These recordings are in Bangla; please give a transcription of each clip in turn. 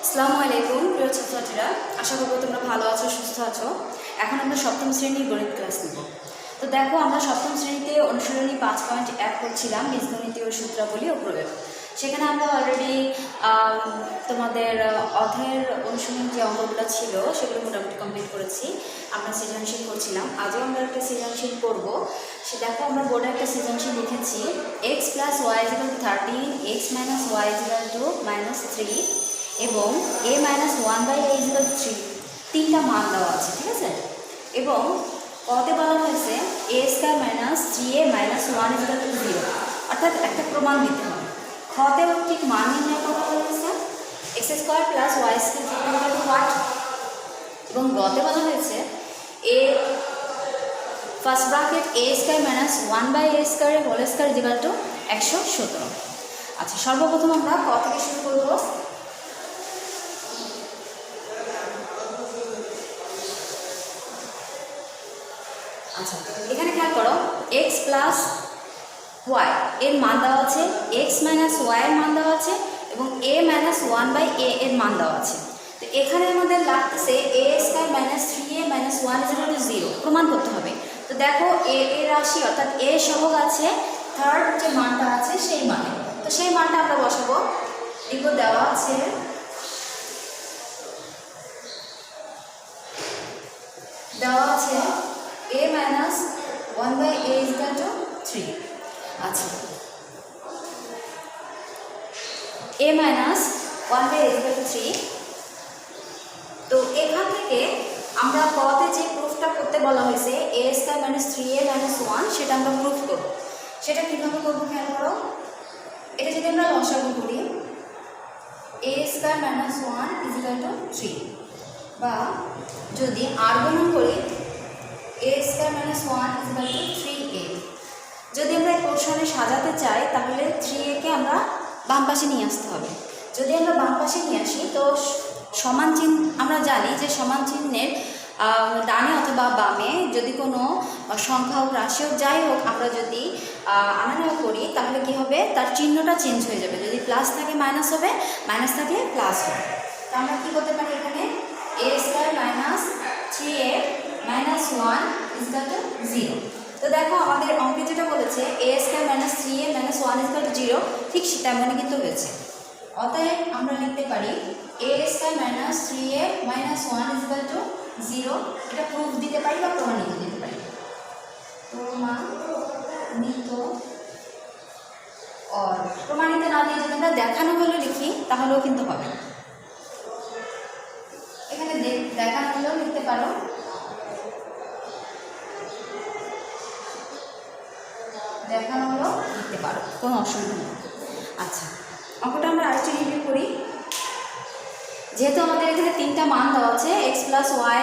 আসসালামু আলাইকুম প্রিয় ছাত্রছাত্রীরা, আশা করব তোমরা ভালো আছো, সুস্থ আছো। এখন আমরা সপ্তম শ্রেণীর গণিত ক্লাস নিব। তো দেখো, আমরা সপ্তম শ্রেণীতে অনুশীলনী 5.1 করছিলাম, বীজগণিতীয় সূত্রাবলী ও প্রয়োগ। সেখানে আমরা অলরেডি তোমাদের অধ্যায়ের অনুশীলনী যে অঙ্কগুলো ছিল সেগুলো মোটামুটি কমপ্লিট করেছি। আমরা সৃজনশীল করছিলাম, আজও আমরা একটা সৃজনশীল করব। সে দেখো, আমরা বোর্ডে একটা সৃজনশীল লিখেছি, x + y = 13, x - y = -3 এবং a - 1/a = 3 তিনটা মান দেওয়া আছে, ঠিক আছে। এবং কতে বলা হয়েছে a² - 3a - 1 = 0, অর্থাৎ একটা প্রমাণ দিতে হবে। খতেও ঠিক মান নির্ণয় করতে হয়েছে x² + y² = what, এবং গতে বলা হয়েছে a first bracket a² - 1/a² = 117। আচ্ছা, সর্বপ্রথম আমরা ক থেকে শুরু করব। আচ্ছা, এখানে খেয়াল করো, x + y এর মান দেওয়া আছে, x - y এর মান দেওয়া আছে এবং a - 1/a এর মান দেওয়া আছে। তো এখানে আমাদের লাগতেছে a² - 3a - 1 = 0 প্রমাণ করতে হবে। তো দেখো, a এর রাশি অর্থাৎ a সহগ আছে, থার্ড যে মানটা আছে সেই মানে, তো সেই মানটা আমরা বসাবো। এগুলো দেওয়া আছে a - 1/a = 3। আচ্ছা, a - 1/a = 3। তো এখান থেকে আমরা কতে যে প্রুফটা করতে বলা হয়েছে a² - 3a - 1, সেটা আমরা প্রুফ করব। সেটা কীভাবে করবো খেয়াল করো, এটা যদি আমরা লসাগু করি a² - 1 = 3, বা যদি আর গুণন করি a² - 1 = 3a। যদি আমরা এই পোর্শনে সাজাতে চাই তাহলে 3a কে আমরা বাম পাশে নিয়ে আসতে হবে। যদি আমরা বাম পাশে নিয়ে আসি তো সমান চিহ্ন, আমরা জানি যে সমান চিহ্নের ডানে অথবা বামে যদি কোনো সংখ্যা হোক, রাশি হোক, যাই হোক, আমরা যদি আনা নেওয়া করি তাহলে কি হবে, তার চিহ্নটা চেঞ্জ হয়ে যাবে। যদি প্লাস থাকে মাইনাস হবে, মাইনাস থাকলে প্লাস হবে। তো আমরা কী করতে পারি, এখানে a² - 3a - 1 = 0। তো দেখো, আমাদের অঙ্কে যেটা বলেছে a² - 3a - 1 = 0, ঠিক তেমনই কিন্তু হয়েছে। অতএব আমরা লিখতে পারি a² - 3a - 1 = 0। এটা প্রুফ দিতে পারি বা প্রমাণিত দিতে পারি। প্রমাণিত না দিয়ে যদি আমরা দেখানো হলে লিখি তাহলেও কিন্তু হবে। এখানে দেখানো হলেও লিখতে পারো, দেখানো হলেও লিখতে পারো, কোনো অসুবিধা নেই। আচ্ছা, অঙ্কটা আমরা আরেকটু রিভিউ করি। যেহেতু আমাদের এখানে তিনটা মান দেওয়া আছে x + y,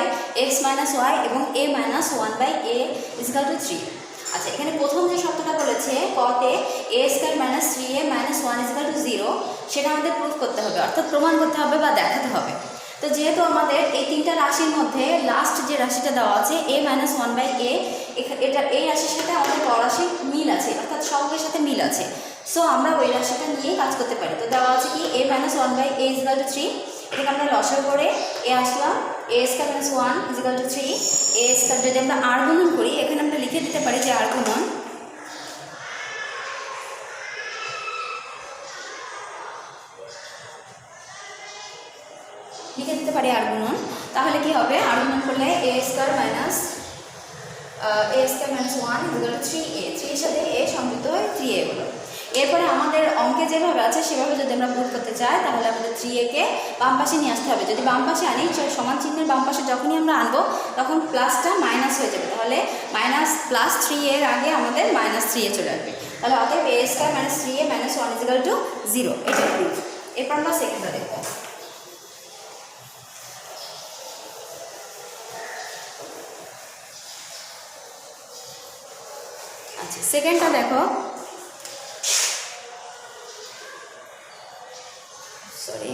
x - y এবং a - 1/a = 3। আচ্ছা, এখানে প্রথম যে শর্তটা বলেছে কতে a² - 3a - 1 = 0, সেটা আমাদের প্রুফ করতে হবে, অর্থাৎ প্রমাণ করতে হবে বা দেখাতে হবে। তো যেহেতু আমাদের এই তিনটা রাশির মধ্যে লাস্ট যে রাশিটা দেওয়া আছে a - 1/a, এটা এই রাশির সাথে আমাদের ক রাশির মিল আছে, অর্থাৎ সহগের সাথে মিল আছে। সো আমরা ওই রাশিটা নিয়েই কাজ করতে পারি। তো দেওয়া আছে কি a - 1/a = 3। এটাকে আমরা লসাগু করে এ আসলাম a² - 1 = 3। a² যদি আমরা আর গুণন করি, এখানে আমরা লিখে দিতে পারি যে আর গুণন তাহলে কি হবে, আর গুণন করলে a² - 1 = 3a, 3 এর সাথে a সংযুক্ত হয় 3a হলো। এরপরে আমাদের অঙ্কে যেভাবে আছে সেভাবে যদি আমরা প্রুফ করতে চাই তাহলে আমাদের 3a কে বাম পাশে নিয়ে আসতে হবে। যদি বাম পাশে আনি, সমান চিহ্নের বাম পাশে যখনই আমরা আনবো তখন প্লাসটা মাইনাস হয়ে যাবে, তাহলে +3a এর আগে আমাদের -3a চলে আসবে। তাহলে অতএব a² - 3a - 1 = 0, এটা প্রুফ। এরপর আমরা সেকেন্ডটা দেখব। আচ্ছা, সেকেন্ডটা দেখো, সরি,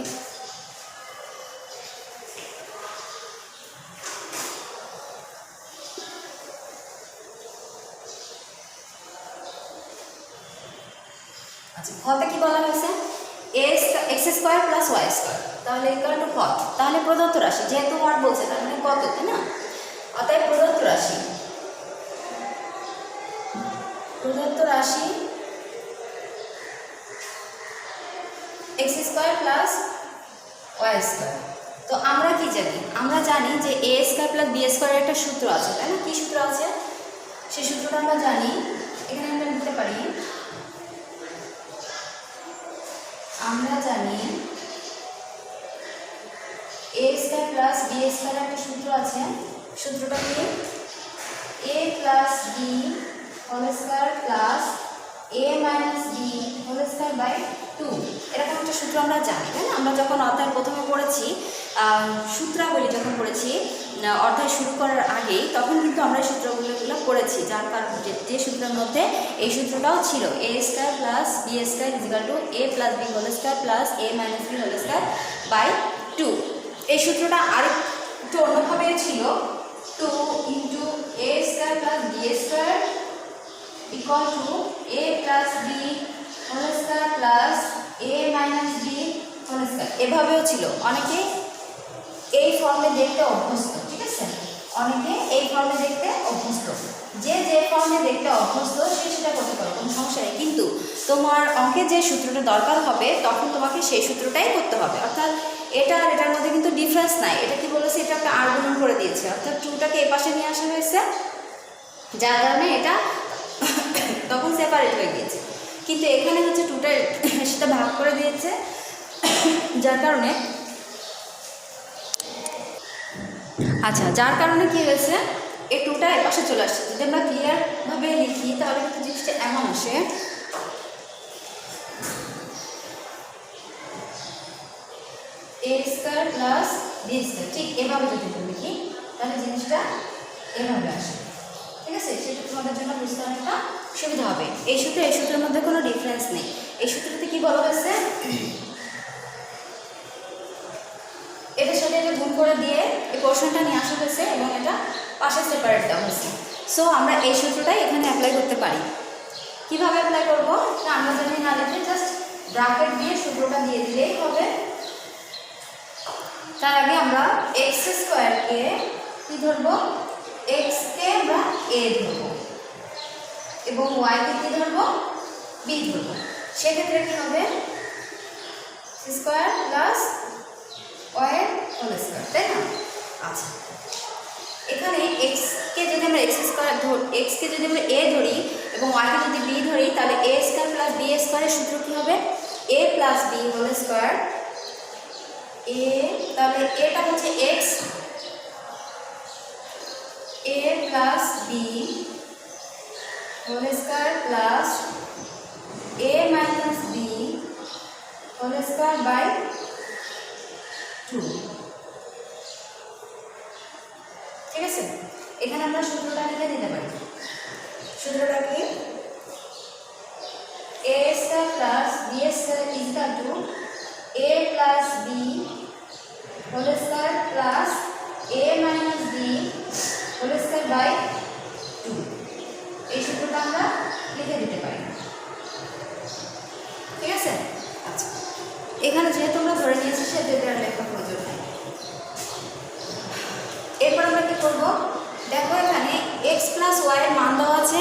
আচ্ছা, ঘতে কি বলা হয়েছে x² + y²। তাহলে ইকুয়াল টু কত, তাহলে প্রদত্ত রাশি, যেহেতু ওয়াট বলছে তার মানে কত, তাই না? অতএব প্রদত্ত রাশি x square plus Y square. তো আমরা কি জানি? আমরা জানি যে এ স্কয়ার প্লাস বি স্কয়ারের একটা সূত্র আছে, তাই না? কি সূত্র আছে? সেই সূত্রটা আমরা জানি, এখানে আমরা লিখতে পারি। আমরা জানি এ স্কয়ার প্লাস বি স্কয়ারের একটা সূত্র আছে, সূত্রটা কি? a plus B whole square plus a minus B whole square by 2, এরকম একটা সূত্র আমরা জানি, তাই না? আমরা যখন অধ্যায় প্রথমে পড়েছি, সূত্রাবলী যখন পড়েছি অধ্যায় শুরু করার আগেই, তখন কিন্তু আমরা সূত্রগুলো পড়েছি, যার কারণে যে সূত্রের মধ্যে এই সূত্রটাও ছিল, a square plus B square equal to a plus B whole square plus a minus B whole square by 2। এই সূত্রটা আরেকটু অন্যভাবে ছিল, 2 into a square plus b square equal to a plus b whole square plus a minus b whole square, এভাবেও ছিল। অনেকে এই ফর্মে দেখতে অভ্যস্ত, ঠিক আছে? অনেকে এই ফর্মে দেখতে অভ্যস্ত, যে ফর্মে দেখতে অভ্যস্ত সে সেটা করতে পারো, কোনো সমস্যা নেই। কিন্তু তোমার অঙ্কে যে সূত্রটা দরকার হবে তখন তোমাকে সেই সূত্রটাই করতে হবে, অর্থাৎ এটা আর এটার মধ্যে কিন্তু ডিফারেন্স নাই। এটা কি বলেছে? এটা একটা আর্গুমেন্ট করে দিয়েছে, অর্থাৎ 2টাকে এ পাশে নিয়ে আসা হয়েছে, যার কারণে এটা তখন সেপারেট হয়ে গিয়েছে। কিন্তু এখানে হচ্ছে 2টা সেটা ভাগ করে দিয়েছে, যার কারণে যার কারণে কি হয়েছে, এই 2টা এ পাশে চলে আসছে। যদি আমরা ক্লিয়ারভাবে লিখি তাহলে কিন্তু জিনিসটা এমন আসে, a square plus B square, ঠিক এভাবে যদি লিখি তাহলে জিনিসটা এভাবে আসে, ঠিক আছে? সেটা তোমাদের জন্য বুঝতে অনেকটা সুবিধা হবে। এই সূত্রের মধ্যে কোনো ডিফারেন্স নেই। এই সূত্রতে কি বলা হয়েছে, এটার সাথে এটা গুণ করে দিয়ে এই পোর্শনটা নিয়ে আসা হয়েছে এবং এটা পাশে সেপারেট দেওয়া হয়েছে। সো আমরা এই সূত্রটাই এখানে অ্যাপ্লাই করতে পারি। কিভাবে অ্যাপ্লাই করব? না, আমরা যদি না লিখে জাস্ট ব্র্যাকেট দিয়ে সূত্রটা দিয়ে দিলেই হবে। তার আগে আমরা x স্কয়ারকে কি ধরব? x কে আমরা a ধরব এবং y কে কি ধরব? b ধরব। সেক্ষেত্রে কি হবে? c square plus y whole square, তাই না? আচ্ছা, এখানে x কে যদি আমরা x কে যদি আমরা a ধরি এবং y কে যদি b ধরি, তাহলে a স্কয়ার প্লাস b স্কয়ারের সূত্র কি হবে? a plus b whole square. তাহলে এটা হচ্ছে x, a plus b whole square plus a minus b whole square by 2, ঠিক আছে? এখানে আমরা সূত্রটা লিখে দিতে পারি। সূত্রটা কি? a square plus b square equal to a plus b whole square plus a minus b whole square by 2। এই সূত্রটা আমরা লিখে দিতে পারি, ঠিক আছে? আচ্ছা, এখানে যেহেতু আমরা ধরে নিয়েছি সেহেতু এটা লেখা প্রয়োজন নেই। এরপর আমরা কি করব? দেখো এখানে x প্লাস y এর মান দেওয়া আছে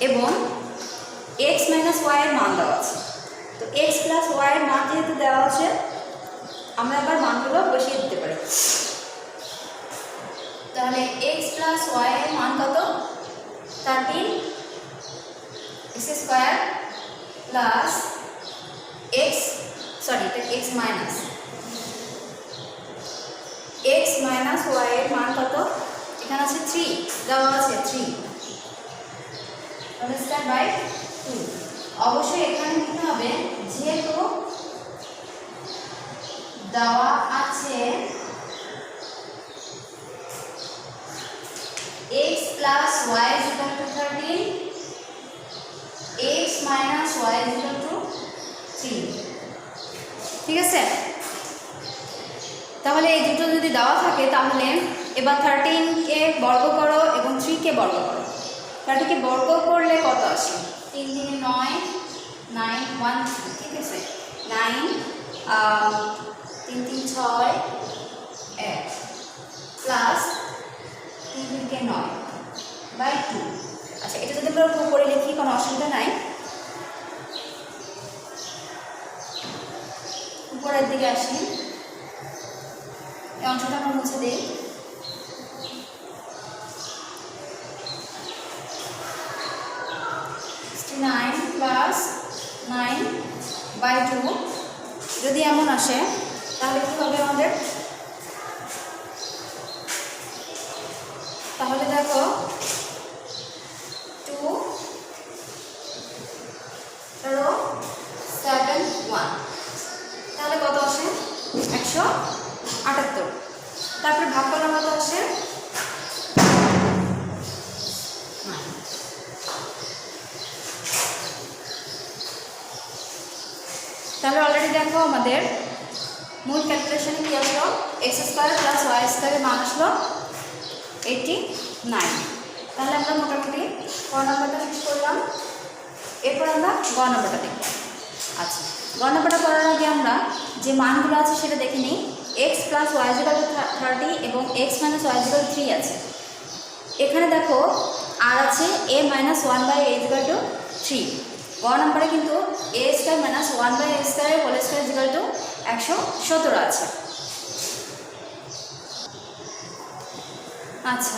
এবং x মাইনাস y এর মান দেওয়া আছে। তো x প্লাস y এর মান যেহেতু দেওয়া আছে, আমরা আবার মানগুলো বসিয়ে দিতে পারি। তাহলে x প্লাস y এর মান কত? 13 x square plus x minus y এর মান কত? এখানে আছে 3 দেওয়া আছে, 3 হোল স্কয়ার বাই 2। অবশ্যই এখানে লিখতে হবে, যেহেতু দেওয়া আছে x plus y equal to 13, x minus y equal to 3, ঠিক আছে? তাহলে এই দুটো যদি দেওয়া থাকে তাহলে এবার 13 কে বর্গ করো এবং 3 কে বর্গ করো। 30 কে বর্গ করলে কত আসে? 3 দিনে 9, 9 1 3, ঠিক আছে? 9 3 3 6 1 প্লাস 3 3 কে 9 বাই 2। আচ্ছা, এটা যদি আমরা উপরে লিখি কোনো অসুবিধা নাই। উপরের দিকে আসি, এই অংশটা আমরা মুছে দিই। 9 প্লাস 9 বাই 2 যদি এমন আসে তাহলে কি হবে আমাদের? তাহলে দেখো 2 7 1, তাহলে কত আসে? 178। তারপরে ভাগ করলে কত আসে? তাহলে অলরেডি দেখো আমাদের মূল ক্যালকুলেশনে কি আসলো? এক্স স্কোয়ার প্লাস ওয়াই স্কোয়ারের মান আসলো 89। তাহলে আমরা মোটামুটি ক নম্বরটা শেষ করলাম। এরপর আমরা গ নম্বরটা দেখব। আচ্ছা, গ নম্বরটা করার আগে আমরা যে মানগুলো আছে সেটা দেখে নিই। X plus Y equal to 30 এবং X minus Y equal to 3 আছে। এখানে দেখো আর আছে A minus 1 by A equal to 3। গ নম্বরে কিন্তু A square minus 1 by A square whole square equal to 117 আছে। আচ্ছা,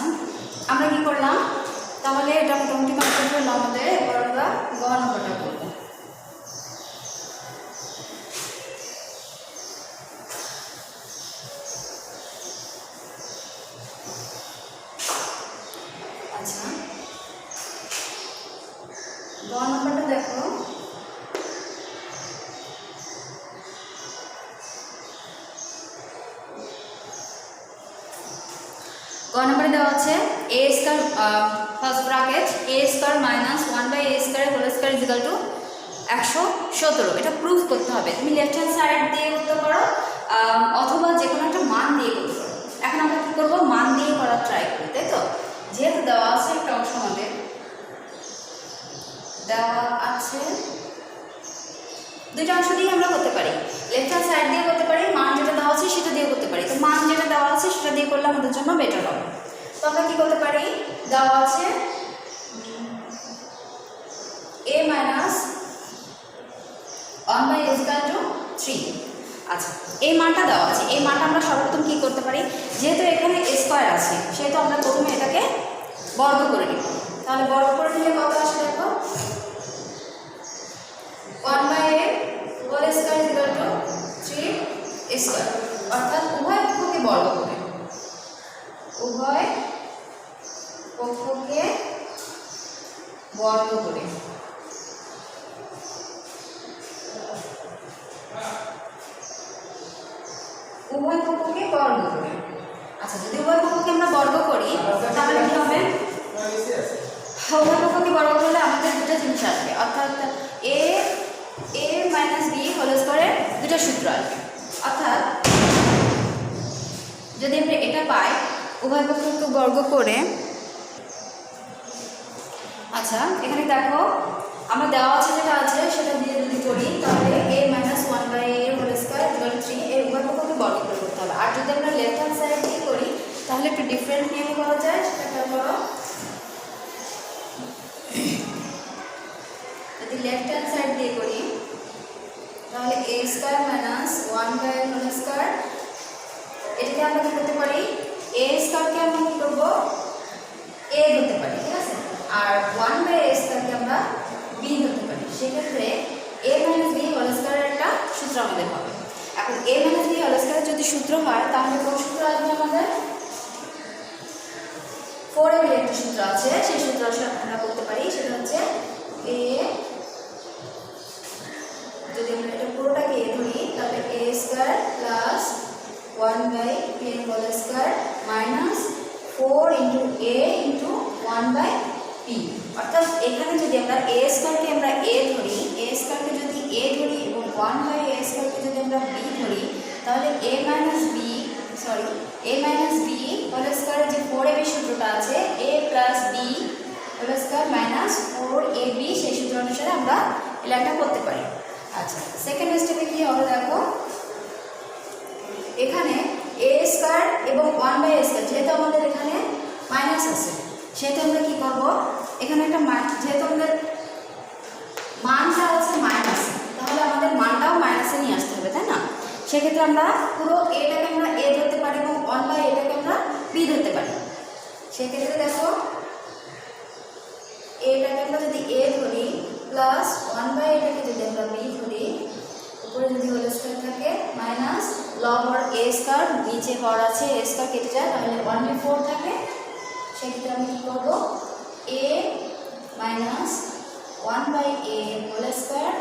আমরা কি করলাম? তাহলে এটা মোটামুটি কমপ্লিট হলো আমাদের। এবার আমরা গ নম্বরটা করব। আচ্ছা, গ নম্বরটা দেখো। গ নম্বরে দেওয়া আছে A square first bracket A square minus 1 by A square whole square equal to 117। এটা প্রুফ করতে হবে। তুমি লেফট হ্যান্ড সাইড দিয়ে করতে পারো অথবা যে কোনো একটা মান দিয়ে করতে পারো। এখন আমরা কী করবো? মান দিয়ে করার ট্রাই করি, তাই তো? যেহেতু দেওয়া আছে একটা অংশ আমাদের দেওয়া আছে, দুইটা অংশ দিয়ে আমরা করতে পারি। লেফট হ্যান্ড সাইড দিয়ে করতে পারি, মান যেটা দেওয়া আছে সেটা দিয়ে করতে পারি। তো মান যেটা দেওয়া আছে সেটা দিয়ে করলে আমাদের জন্য বেটার হবে। তো আমরা কী করতে পারি? দেওয়া আছে A minus 1 by A equal to 3। আচ্ছা, এই মানটা দেওয়া আছে। এই মানটা আমরা সর্বপ্রথম কী করতে পারি? যেহেতু এখানে এ স্কোয়ার আছে সেহেতু আমরা প্রথমে এটাকে বর্গ করে নিব। তাহলে বর্গ করে নিলে কত আসে দেখো? 1 by A whole square equal to 3 square, অর্থাৎ উভয় পক্ষকে বর্গ করে। উভয় পক্ষকে বর্গ করে উভয় পক্ষকে বর্গ করে। আচ্ছা, যদি উভয় পক্ষকে আমরা বর্গ করি তাহলে কি হবে? উভয় পক্ষকে বর্গ করলে আমাদের দুটো জিনিস আসবে, অর্থাৎ এ মাইনাস বি হোল স্কয়ারের দুটো সূত্র আসবে। অর্থাৎ যদি আমরা এটা পাই উভয় পক্ষকে বর্গ করে। আচ্ছা, এখানে দেখো আমরা দেওয়া আছে যেটা আছে সেটা দিয়ে যদি করি তাহলে A minus 1 by A whole square equal to 3 এর উভয় পক্ষকে বর্গ করে করতে হবে। আর যদি আমরা লেফট হ্যান্ড সাইড দিয়ে করি তাহলে একটু ডিফারেন্ট নিয়মে করা যায়। সেটা করো, যদি লেফট হ্যান্ড সাইড দিয়ে করি তাহলে A square minus 1 by whole square, এটাকে আমরা কী করতে পারি? এ স্কয়ারকে আমরা কী করবো? এ ধরতে পারি, ঠিক আছে? আর 1 বাই এ স্কয়ারকে আমরা বি ধরতে পারি। সেক্ষেত্রে এ মাইনাস বি হোল স্কয়ারের একটা সূত্র আমাদের হবে। এখন এ মাইনাস বি হোল স্কয়ারের যদি সূত্র হয় তাহলে কোন সূত্র আসবে আমাদের? 4ab একটা সূত্র আছে, সেই সূত্র আমরা করতে পারি। সেটা হচ্ছে এ, যদি আমরা এটা পুরোটাকে এ ধরি তাহলে A square plus 1 by A whole square minus 4 into A into 1 by P. অর্থাৎ এখানে যদি আমরা এ স্কয়ারকে আমরা এ ধরি, এ স্কয়ারকে যদি এ ধরি এবং 1 বাই এ স্কয়ারকে যদি আমরা বি ধরি তাহলে এ মাইনাস বি হোল স্কয়ারের যে 4ab সূত্রটা আছে A plus B whole square minus 4ab, সেই সূত্র অনুসারে আমরা এলাকা করতে পারি। আচ্ছা, সেকেন্ড স্টেপে কি হবে দেখো? এখানে এ স্কয়ার এবং 1/a স্কয়ার, যেহেতু আমাদের এখানে মাইনাস আছে সেহেতু আমরা কি করব, এখানে একটা যেহেতু আমাদের মানটা আছে মাইনাস, তাহলে আমাদের মানটাও মাইনাসে নিয়ে আসতে হবে, তাই না? সেক্ষেত্রে আমরা পুরো এটাকে আমরা এ ধরতে পারি এবং 1/aটাকে আমরা বি ধরতে পারি। সেক্ষেত্রে দেখো এটাকে আমরা যদি এ ধরি প্লাস 1/aটাকে যদি আমরা বি ধরি, উপরে যদি হোল স্কয়ার থাকে মাইনাস লগ হর এ স্কয়ার, নিচে হর আছে এ স্কয়ার কেটে যায়, তাহলে 1/4 থাকে। সেক্ষেত্রে আমি কী করবো, A minus 1/a whole square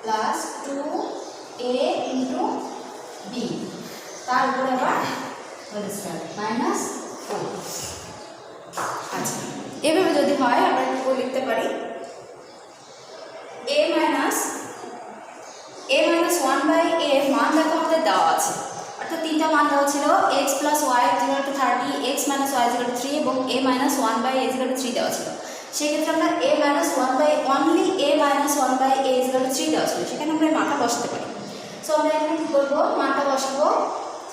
plus 2a into B, তার উপরে আবার হোল স্কয়ার মাইনাস 4। আচ্ছা, এভাবে যদি হয় আমরা কি করে লিখতে পারি, a মাইনাস 1/a মান দেখো আমাদের দেওয়া আছে, অর্থাৎ তিনটা মান দেওয়া ছিল x plus Y equal to 30, x minus Y equal to 3 এবং a minus 1/a equal to 3 দেওয়া ছিল। সেক্ষেত্রে আমরা a minus 1/a only a minus 1/a equal to 3 দেওয়া ছিল, সেখানে আমরা মানটা বসাতে পারি। সো আমরা এখানে কী করবো, মানটা বসাবো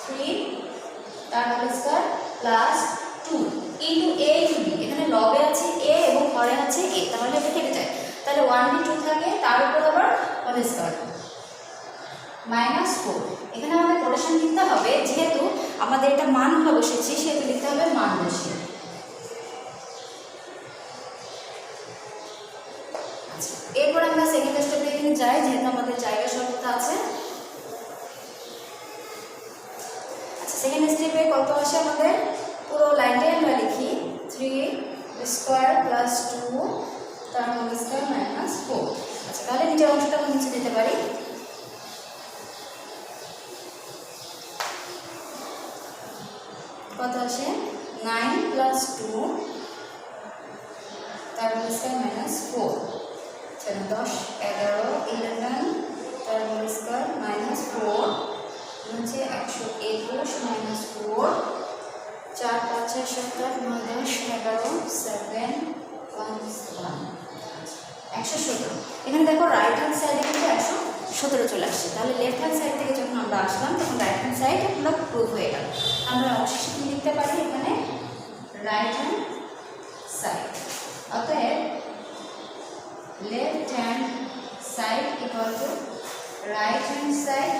3 তার whole square plus 2 into a into b, এখানে লবে আছে a এবং হরে আছে a, তাহলে এটা কেটে যায়, তাহলে 1/2 থাকে, তার উপর আবার হোল স্কয়ার মাইনাস 4। এখানে আমাদের কোটেশন লিখতে হবে, যেহেতু আমাদের এটা মান বসেছি সেহেতু লিখতে হবে মান বসিয়ে। আচ্ছা, এরপর আমরা সেকেন্ড স্টেপে এখানে যাই, যেহেতু আমাদের জায়গা স্বল্পতা আছে। আচ্ছা, সেকেন্ড স্টেপে কত আসে আমাদের, পুরো লাইনটাই আমরা লিখি 3 স্কয়ার প্লাস 2 তার হোল স্কয়ার মাইনাস 4। আচ্ছা, তাহলে নিচের অংশটা আমরা নিচে দিতে পারি। কত আসে 9 প্লাস 2 তার হোল স্কয়ার মাইনাস 4, 10 11 11 তার হোল স্কয়ার মাইনাস 4 হচ্ছে 121 মাইনাস 4, 4 5 6 7 8 9 10 11 7 1 117। এখানে দেখো রাইট হ্যান্ড সাইডে কিন্তু 117 চলে আসছে, তাহলে লেফট হ্যান্ড সাইড থেকে যখন আমরা আসলাম তখন রাইট হ্যান্ড সাইড আমরা প্রুভ হয়ে গেল। আমরা অবশ্যই কি লিখতে পারি এখানে, রাইট হ্যান্ড সাইড, অতএব left hand side equal to right hand side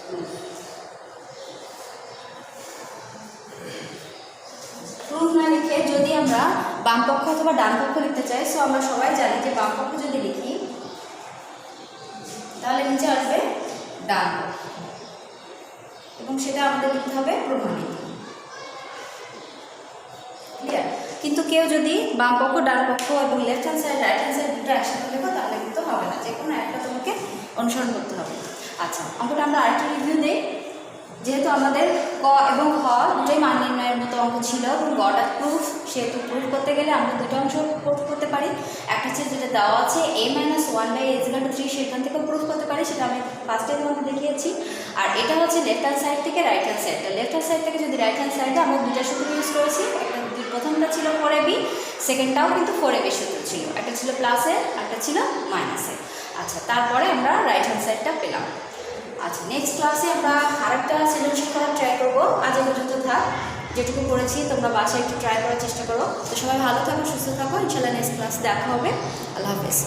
proof. Proof না লিখে যদি আমরা বাম পক্ষ অথবা ডান পক্ষ লিখতে চাই, সো আমরা সবাই জানি যে বাম পক্ষ যদি লিখি তাহলে নিচে আসবে ডান পক্ষ, এবং সেটা আমাদের লিখতে হবে প্রমাণিত। ক্লিয়ার? কিন্তু কেউ যদি বাম পক্ষ ডান পক্ষ এবং left hand side right hand side দুটো একসাথে লেখো তাহলে কিন্তু হবে না, যে কোনো একটা তোমাকে অনুসরণ করতে হবে। আচ্ছা, অঙ্কটা আমরা আরেকটা রিভিউ দিই। যেহেতু আমাদের ক এবং খ দুটোই মান নির্ণয়ের মতো অঙ্ক ছিল এবং গটা প্রুফ, সেহেতু প্রুফ করতে গেলে আমরা দুটো অংশ প্রুফ করতে পারি। একটা হচ্ছে যেটা দেওয়া আছে a minus 1/a equal to 3, সেখান থেকেও প্রুফ করতে পারি, সেটা আমি ফার্স্টের মধ্যে দেখিয়েছি। আর এটা হচ্ছে লেফট হ্যান্ড সাইড থেকে রাইট হ্যান্ড সাইডটা, লেফট হ্যান্ড সাইড থেকে যদি রাইট হ্যান্ড সাইডে আমরা দুটা সূত্র ইউজ করেছি, একটা প্রথমটা ছিল 4ab, সেকেন্ডটাও কিন্তু 4ab সূত্র ছিল, একটা ছিল প্লাসের একটা ছিল মাইনাসের। আচ্ছা, তারপরে আমরা রাইট হ্যান্ড সাইডটা পেলাম। আচ্ছা, নেক্সট ক্লাসে আমরা আরেকটা সৃজনশীল করার ট্রাই করবো। আজ পর্যন্ত থাক, যেটুকু করেছি তোমরা বাসায় একটু ট্রাই করার চেষ্টা করো। তো সবাই ভালো থাকো, সুস্থ থাকো, ইনশাল্লাহ নেক্সট ক্লাস দেখা হবে। আল্লাহ হাফেজ।